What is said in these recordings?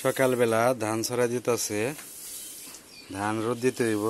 সকাল বেলা ধান ছড়াই দিতেছে, ধান রোদ দিতে হইব।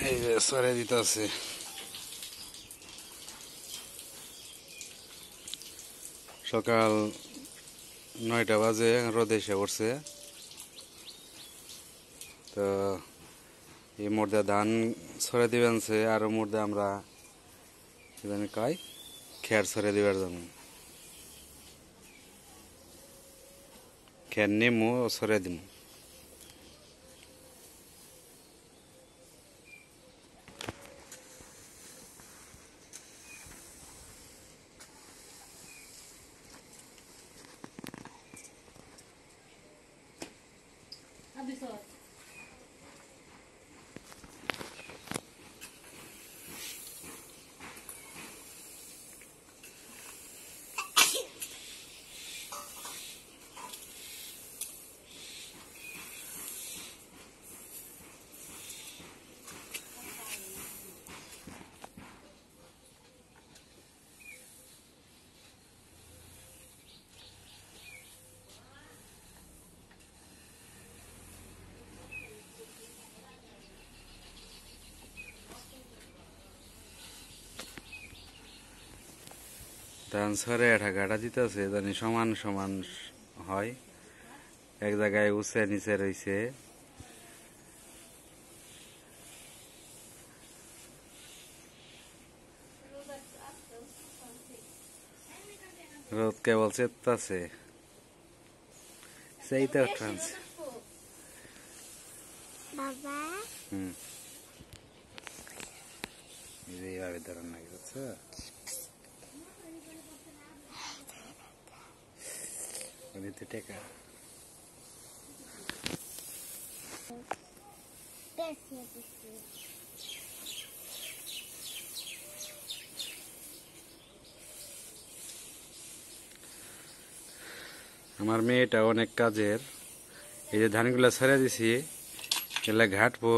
এই যে ছড়াই দিতেছে, সকাল 9টা বাজে রোদ এসে পড়ছে। তো এই মধ্যে ধান ছড়াই দিবেন, আরো মধ্যে আমরা কয় খের ছড়াই দিবার জন্য খের নিমু ছড়াই দিমু। ধান ছড়ে গাটা দিতেছে জানি সমান সমান হয়, এক জায়গায় উঁচে নিচে রয়েছে। রোদ কেবল চেতাছে, সেইটা ট্রান্স এইভাবে ধরান নাকি বুঝছো। টেকা আমার মেয়েটা অনেক কাজের। এই যে ধানগুলা ছেড়ে দিছি, এগুলা ঘাটবো।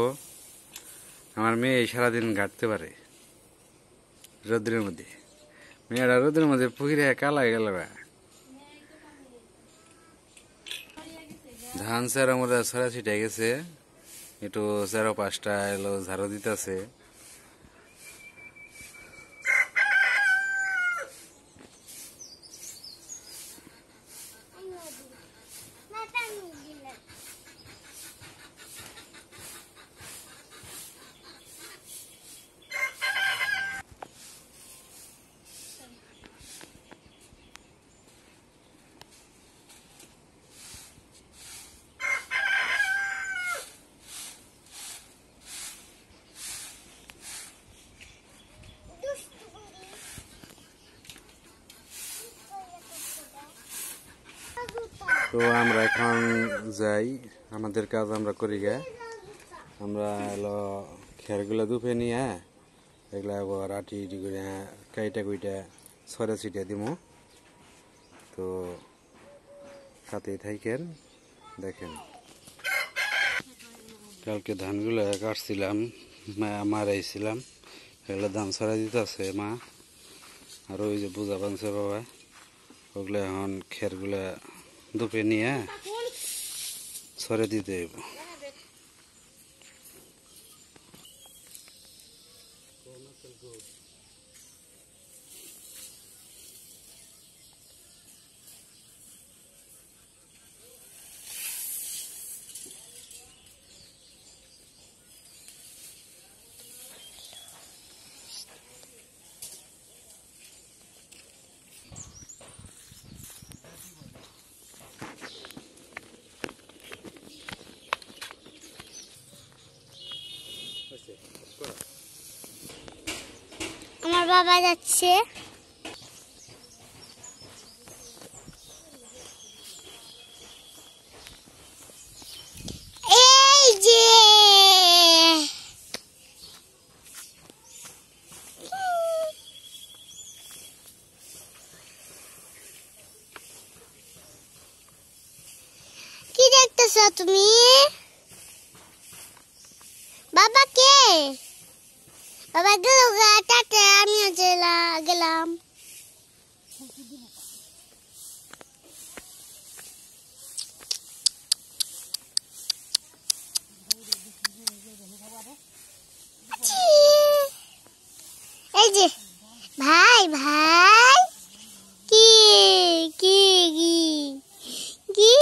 আমার মেয়ে সারাদিন ঘাটতে পারে রোদ্রের মধ্যে। মেয়েটা রোদ্রের মধ্যে পুকুরে কালা গেল। ধান চেরার মধ্যে ছড়া ছিটে গেছে, একটু 4-5টা এলো ঝাড়ু দিতেছে। তো আমরা এখন যাই, আমাদের কাজ আমরা করি গে। আমরা এলো খেরগুলো ধুপে নিয়ে এগুলা আবার আটি করে কাইটা কুইটা ছড়ে ছিটে দিব। তো সাথে থাকেন, দেখেন। কালকে ধানগুলো কাটছিলাম, মারাইছিলাম, এগুলো ধান ছড়াই দিতেছে মা। আর ওই যে বুঝা বানছে বাবা, ওগুলো এখন খেরগুলা ধুপে নিয়ে ছড়ে দিতে হইব। আমার বাবা যাচ্ছে। এই যে কি দেখতেছ তুমি? বাবা কে? বাবা গেল গা, টাটা, আমিও গেলাম। কি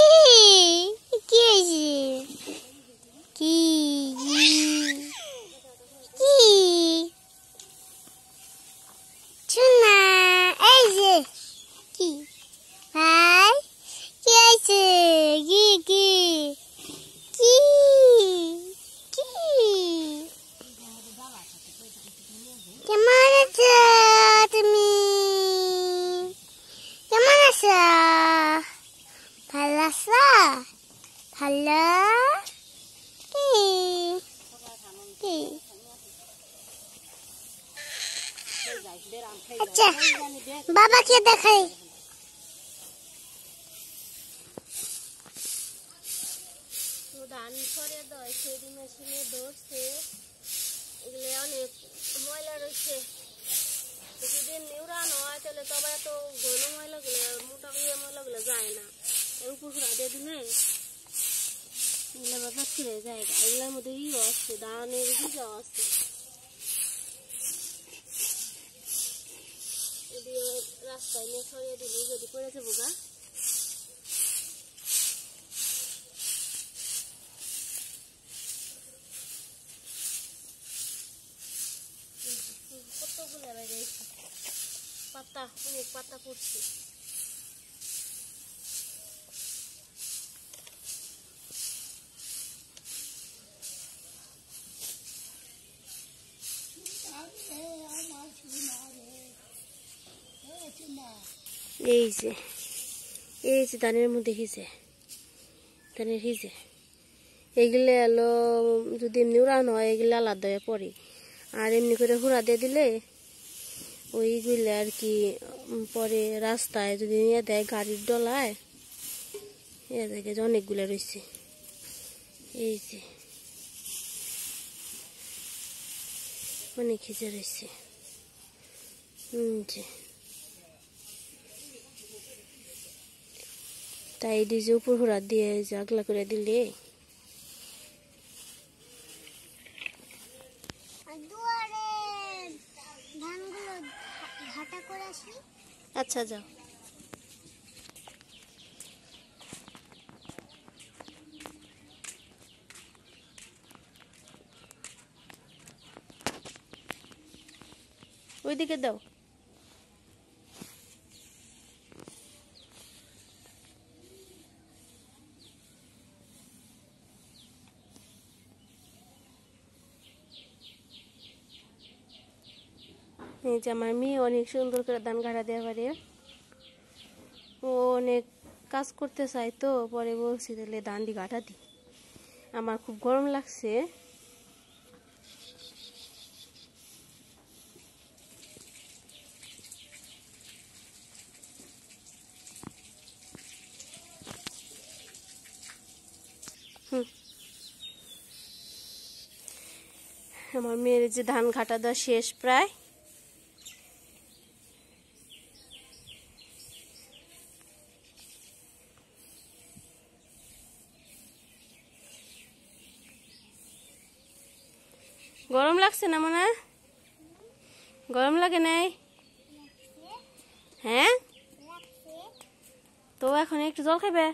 কি হয়েছে কি কি শোনা এই যে কি ভাই কি হয়েছে কি কি কি কি কেমন আছো তুমি কেমন আছো ভালো আছো ভালো কি কি আচ্ছা বাবাকে দেখাই ধান করে দেয় সেদি মেশিনে ধরছে এগুলো অনেক ময়লা রয়েছে যদি নিউরানো হয় তাহলে তো আবার এত ঘন ময়লাগুলো মোটা ময়লাগুলো যায় না উপর দিয়ে দিলে এগুলো আবার ছিঁড়ে যায় এগুলোর মধ্যে ইও আসছে ধানের বীজও আছে রাস্তায় নিয়ে ছড়িয়ে দিলে যদি পড়ে যাবো গা কতগুলো বাইরে পাতা অনেক পাতা পড়ছে এই যে ধানের মধ্যে হিজে ধানের হিজে এইগুলো এলো যদি এমনি উড়ানো হয় এগুলো আলাদা হয়ে পড়ে আর এমনি করে হুড়া দিয়ে দিলে ওইগুলো আর কি পরে রাস্তায় যদি নিয়ে দেয় গাড়ির ডলায় এ দেখে যে অনেকগুলো রয়েছে এই যে অনেক হিজে রয়েছে যে তাই ডিজে উপর হুড়া দিয়ে আগলা করে দিলে আচ্ছা যাও ওইদিকে দাও এই যে আমার মেয়ে অনেক সুন্দর করে ধান গাড়া দেওয়া পারে ও অনেক কাজ করতে চাই তো পরে বলছি তাহলে ধানটি গাঁটা দি আমার খুব গরম লাগছে আমার মেয়ের যে ধান ঘাটা দেওয়া শেষ প্রায় গরম লাগছে না মনে গরম লাগে নাই হ্যাঁ তো এখন একটু জল খাবে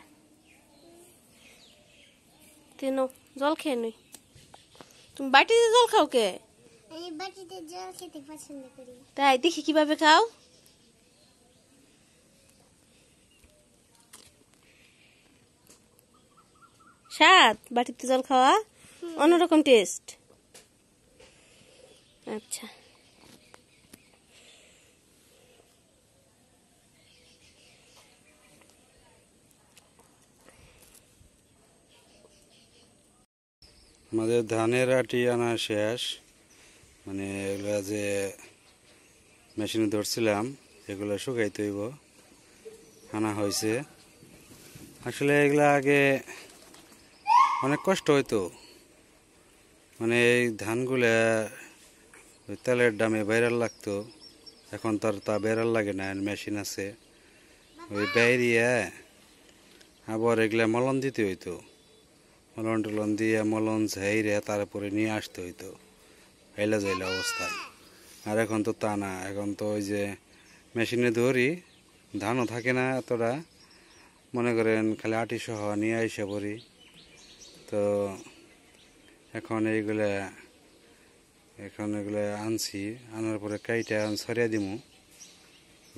কেন জল খেয়ে নই তুমি বাটিতে জল খাও কে আমি বাটিতে জল খেতে পছন্দ করি তাই দেখি কিভাবে খাও স্বাদ বাটিতে জল খাওয়া অন্যরকম টেস্ট আচ্ছা আমাদের ধানের আটি আনা শেষ মানে এগুলা যে মেশিনে ধরছিলাম এগুলো শুকাইতে হইব আনা হয়েছে আসলে এগুলা আগে অনেক কষ্ট হইতো মানে এই ধানগুলা ওই তেলের দামে ভাইরাল লাগতো এখন তার তা ভাইরাল লাগে না মেশিন আছে ওই বাইরিয়া আবার এগুলা মলন দিতে হইতো মলন টলন দিয়ে মলন ঝাইরে তারপরে নিয়ে আসতে হইতো এলা যাইলা অবস্থায় আর এখন তো তা না এখন তো ওই যে মেশিনে ধরি ধানও থাকে না এতটা মনে করেন খালি আটি সহ নিয়ে আইসা পড়ি। তো এখন এগুলা আনছি, আনার পরে কাইটা ছড়িয়ে দিমু।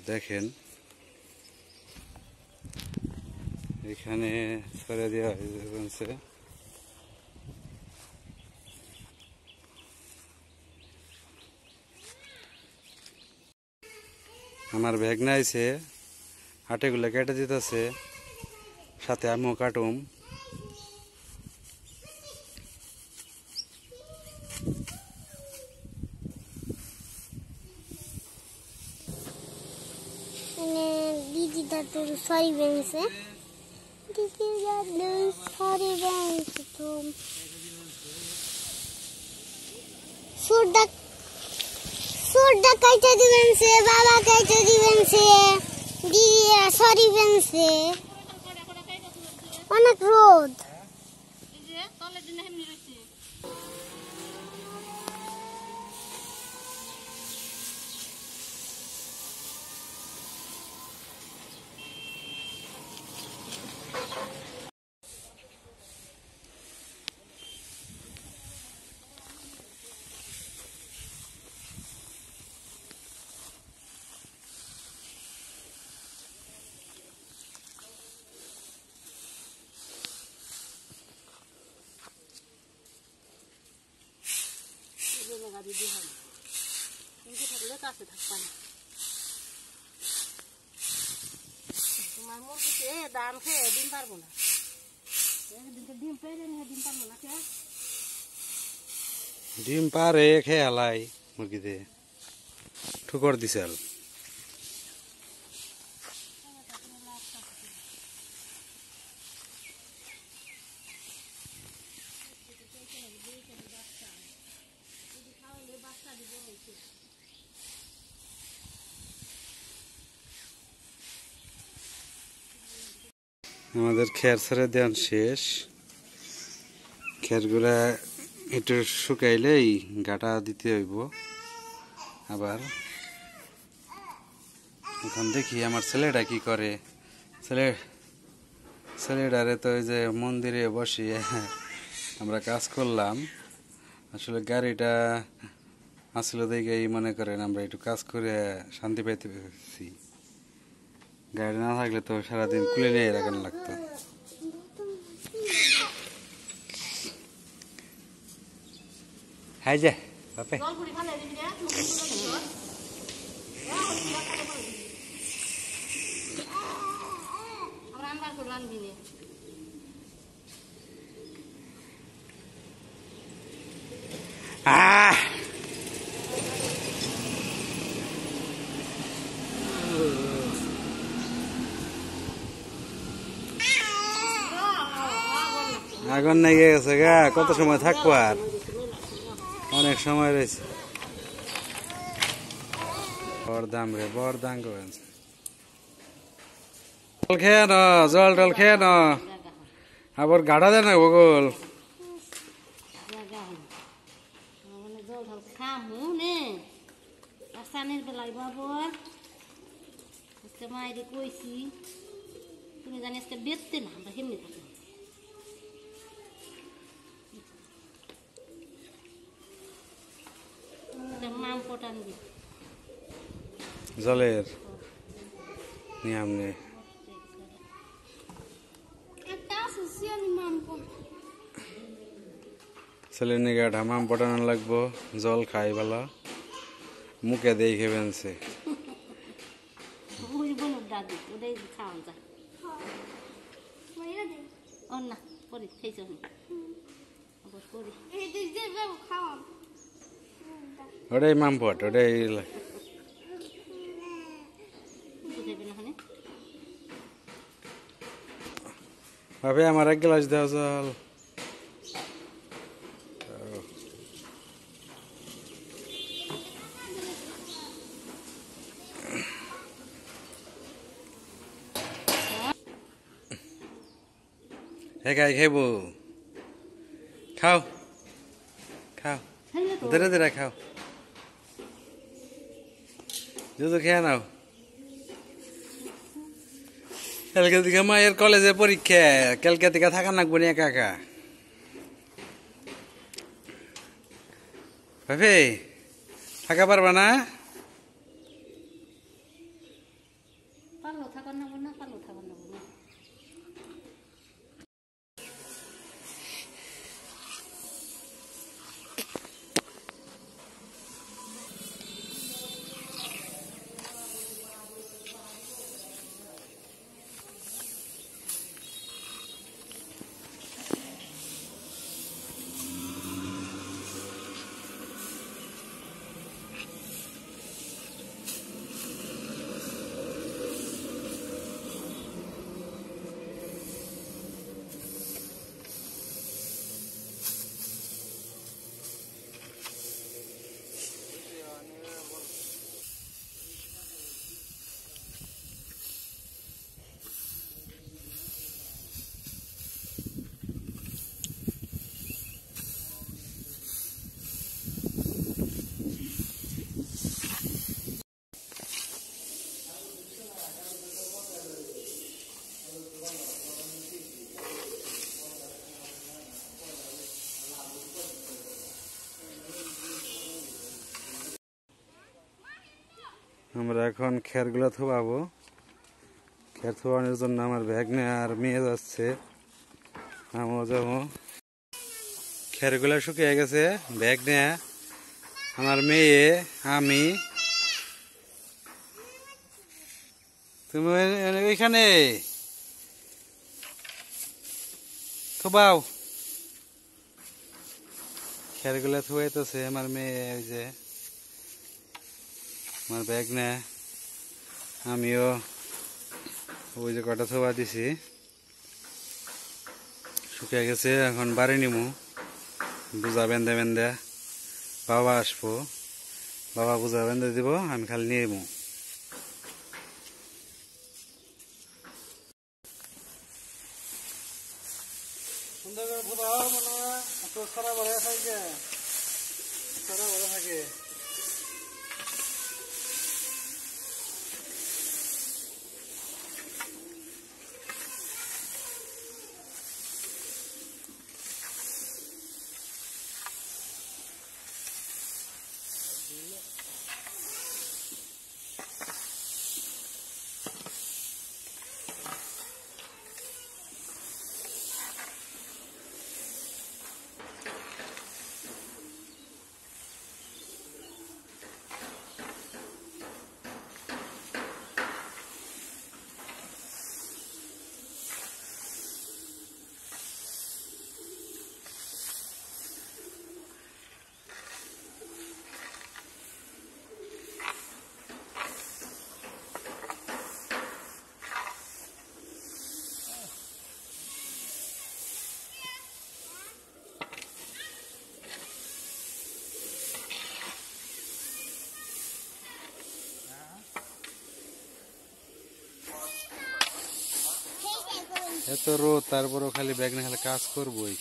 দেখেন এখানে ছড়িয়ে দেওয়া হয়েছে। আমার ব্যাগ নাইছে, হাটেগুলো কেটে দিতেছে, সাথে আমিও কাটুম। দিদি দাদুর সরি বেঞ্চে দিদি দাদুর সরি বেঞ্চে তো সুরটা কাইতে দিবেন সে, বাবা কাইতে দিবেন সে, দিদি সরি বেঞ্চে অনেক রোদ। দিদি হবে কিন্তু থাকলে কাছে থাকবা না। তোমার মুরগিতে দাম খেয়ে ডিম পারবো না, ডিম পেরে নিয়ে ডিম পারবো না। ডিম পারে খেয়ে হালাই মুরগিতে ঠুকর দিছে। আমাদের খের ছেড়ে দেওয়ান শেষ। খেরগুলা একটু শুকাইলেই গাটা দিতে হইব। আবার এখন দেখি আমার ছেলেটা কি করে। ছেলেটারে তো ওই যে মন্দিরে বসিয়ে আমরা কাজ করলাম। আসলে গাড়িটা আসলে দেখেই মনে করেন আমরা একটু কাজ করে শান্তি পাইতে পেরেছি। গাড়ি না থাকলে তো সারাদিন কুলে নিয়ে রাখানো লাগতো। হাই যে বাপে আগুন লেগে গেছে গা, কত সময় থাকবো আর, অনেক সময় রয়েছে। বরদাম রে বরদাম করেছে। জল খেয়ে ন, জল টল খেয়ে ন, আবার গাড়া দেয় না বগল। মায়ের কইছি তুমি জানি আজকে বেচতে না, আমরা হেমনি থাকি। মাম পটান দি জলের নিয়ম নেই। ছেলের নিগে ঢামাম পটানো লাগবো, জল খাই ভালো, মুখে দিয়ে খেবেনছে। ওটাই মামপট, ওটাই ভাবে আমার এক গ্লাস দাও জল। হে গাই খাইব, খাও খাও, ধীরে ধীরে খাও, দুধ খেয়ে নাও। কালকে থেকে মায়ের কলেজে পরীক্ষা, কালকে থেকে থাকা নাকবো নি একা একা। ভাবি থাকা পারবা না? আমরা এখন খেরগুলো থোবাবো। খের থোবানোর জন্য আমার ব্যাগ নিয়ে আর মেয়ে যাচ্ছে, আমিও যাবো। খেরগুলো শুকিয়ে গেছে, ব্যাগ নিয়ে আমার মেয়ে, আমি। তুমি ওইখানে থোবাও। খেরগুলো থুয়াইতেছে আমার মেয়ে, ওই যে আমার ব্যাগ নে, আমিও ওই যে কটা থোবা দিছি, শুকিয়ে গেছে। এখন বাড়ি নিমু, বুঝা বেঁধে বেঁধে বাবা আসবো, বাবা বুঝা বেঁধে দিব, আমি খালি নিয়ে যাবো। সুন্দর করে ফুটাও, মনে হয় সারা ভরে থাকে, সারা ভরে থাকে। এত রোদ, তারপরও খালি ব্যাগ নিয়ে খালি কাজ করবোই।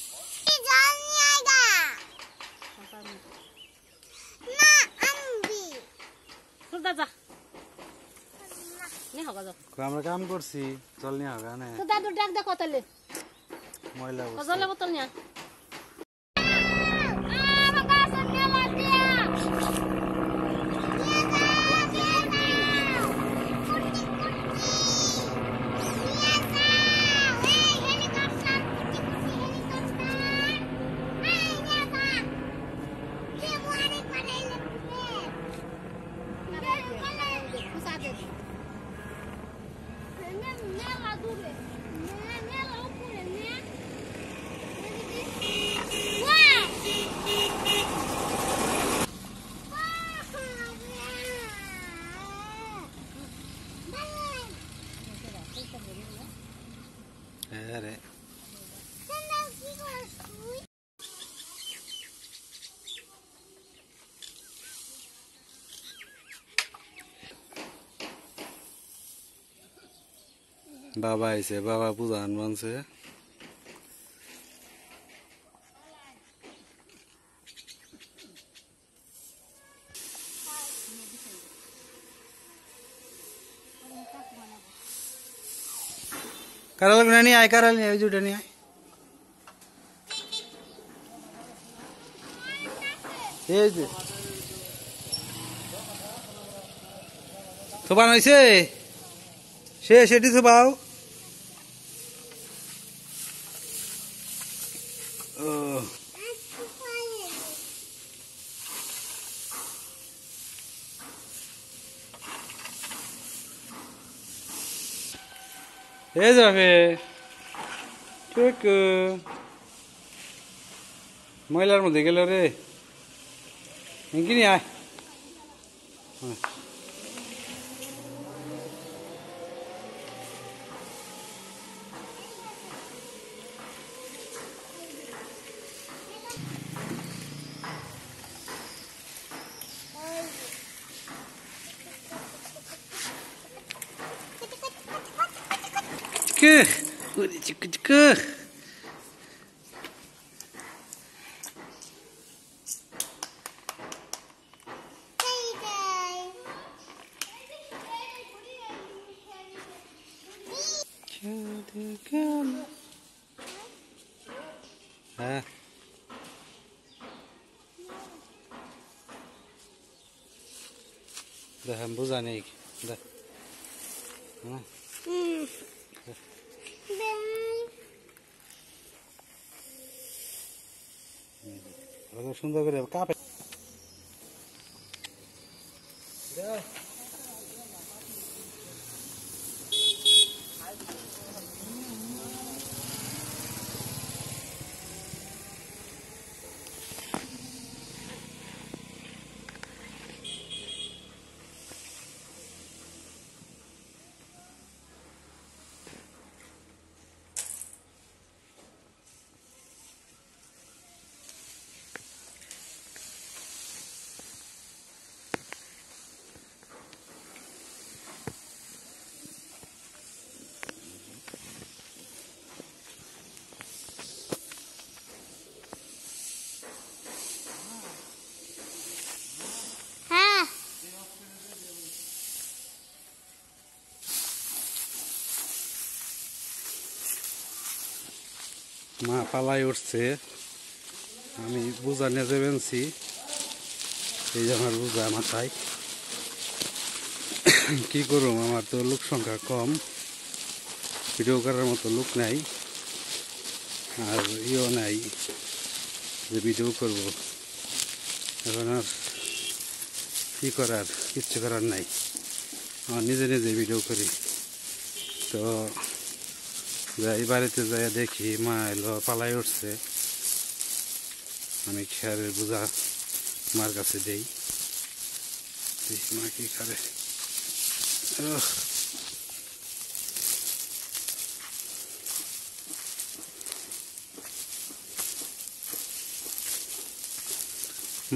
আমরা কাম করছি, চল নিয়ে হবে না ময়লা বোতল নিয়ে। আরে বাবা আইছে, বাবা পূজান মানছে। কারা লাগবে না নিয়ে আয় কারা নিয়ে ওই দুটো নিয়ে আয় এই যে থোবান হয়েছে সে সেটি থোবাও ও এই যাবে ময়লার মধ্যে গেল রে কিনি আয় Cicke. Hah. Dah hembus ane iki. Dah. Hah. Kalau sudah kerja kape? Dah. মা পালাই উঠছে আমি বোঝা নিয়ে যাবেনছি এই যে আমার বোঝা মাথায় কি করুম আমার তো লোক সংখ্যা কম ভিডিও করার মতো লোক নাই আর ইও নাই যে ভিডিও করব এখন আর কি করার কিচ্ছু করার নাই আমার নিজে নিজে ভিডিও করি তো যাই বাড়িতে যাই দেখি মা এলো পালাই উঠছে আমি খেয়ারের বোঝা মার কাছে দেই দেখি মা কি করে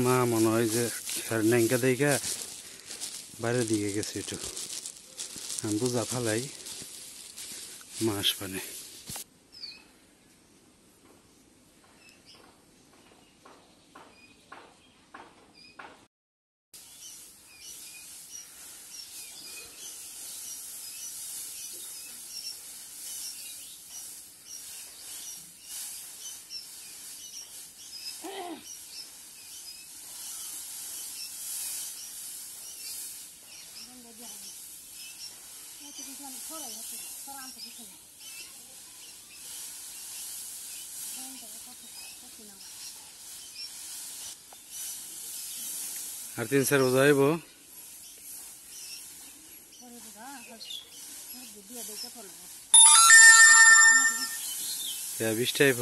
মা মনে হয় যে খেয়ার ন্যাংকা দেখে বাইরের দিকে গেছে একটু আমি বোঝা ফালাই মাস পানে আর 3-4 বোঝা আইব বিশ টাইপ